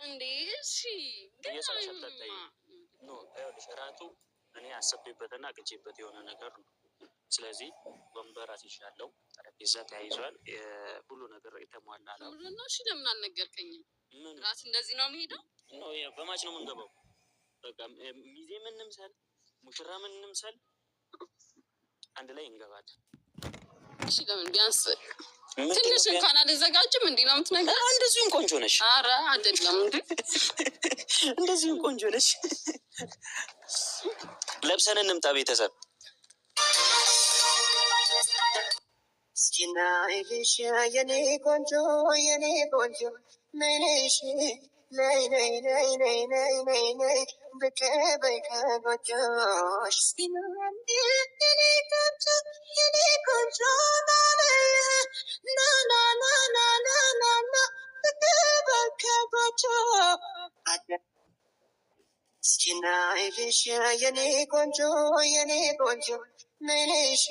እንዴ እሺ ሸራቱ እኔ አሰብኩበትና ቅጄበት የሆነ ነገር ነው። ስለዚህ ወንበር አስይዣለሁ፣ ጠረጴዛ ተያይዟል፣ ሁሉ ነገር የተሟላ ነው። እሺ ለምን አልነገርከኝም? ራት እንደዚህ ነው የሚሄደው? ነው በማች ነው የምንገባው። በቃ ሚዜ ምን እንምሰል፣ ሙሽራ ምን እንምሰል፣ አንድ ላይ እንገባለን። እሺ ለምን ቢያንስ ትንሽ እንኳን አልዘጋጅም? እንዴ ነው የምትነግረው? እንደዚሁም ቆንጆ ነሽ። ኧረ አይደለም እንዴ እንደዚሁም ቆንጆ ነሽ። ለብሰን እንምጣ ቤተሰብ። እስኪና ይልሽ የኔ ቆንጆ የኔ ቆንጆ ነይነሽ ነይ ነይ ነይ ነይ ነይ ነይ ነይ ብቅ በይ ከጎጆሽ። እስኪና የኔ ቆንጆ የኔ ቆንጆ ና ና ና ና ና ና ና ብቅ በይ ከጎጆሽ። እስኪና ይልሽ የኔ ቆንጆ የኔ ቆንጆ ነይነሽ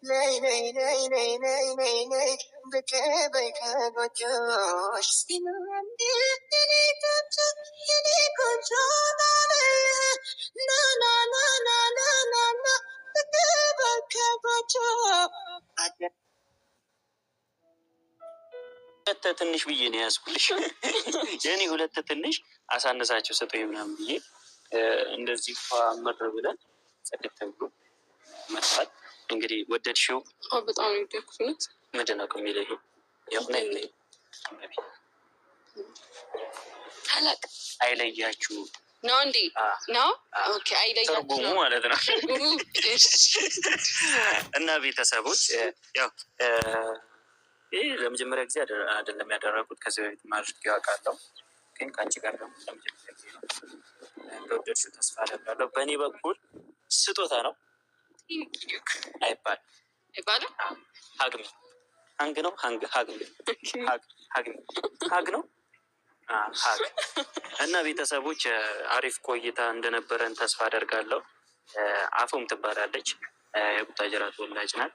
ነይ ነይ ነይ ነይ ነይ ነይ ነይ ብቅ በይ ከጎጆሽ። እስኪና የኔ ቆንጆ የኔ ቆንጆ ና ና ና ና ና ና ና ብቅ በይ ከጎጆሽ። ሁለት ትንሽ ብዬ ነው ያዝኩልሽ። የኔ ሁለት ትንሽ አሳነሳቸው ሰጠኝ ምናምን ብዬ እንደዚህ መር ብለን ጸደት ተብሎ መጥፋት። እንግዲህ ወደድሽው? በጣም ይደኩነት ምንድን ነው የሚለኝ? የሆነ ታላቅ አይለያችሁ ነው እንዴ? ነው ኦኬ። አይለያችሁ ትርጉሙ ማለት ነው። እና ቤተሰቦች ያው ይህ ለመጀመሪያ ጊዜ አይደለም ያደረጉት። ከዚህ በፊት ማድረግ ያውቃለሁ፣ ግን ከአንቺ ጋር ደግሞ ለመጀመሪያ ጊዜ ነው። እንደወደድሽው ተስፋ አደርጋለሁ። በእኔ በኩል ስጦታ ነው አይባልም። ሀግሚ ሀንግ ነው ሀንግ ሀግሚ ሀግ ነው ሀግ። እና ቤተሰቦች አሪፍ ቆይታ እንደነበረን ተስፋ አደርጋለሁ። አፎም ትባላለች፣ የቡታጀራ ተወላጅ ናት።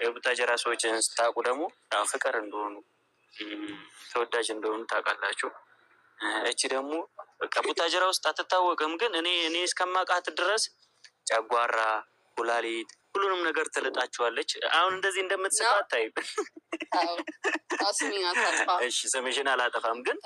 የቡታጀራ ሰዎችን ስታውቁ ደግሞ ፍቅር እንደሆኑ ተወዳጅ እንደሆኑ ታውቃላችሁ። እቺ ደግሞ በቃ ቡታጀራ ውስጥ አትታወቅም፣ ግን እኔ እስከማውቃት ድረስ ጨጓራ፣ ኩላሊት ሁሉንም ነገር ትልጣችኋለች። አሁን እንደዚህ እንደምትስቃ አታይም። እሺ ስምሽን አላጠፋም፣ ግን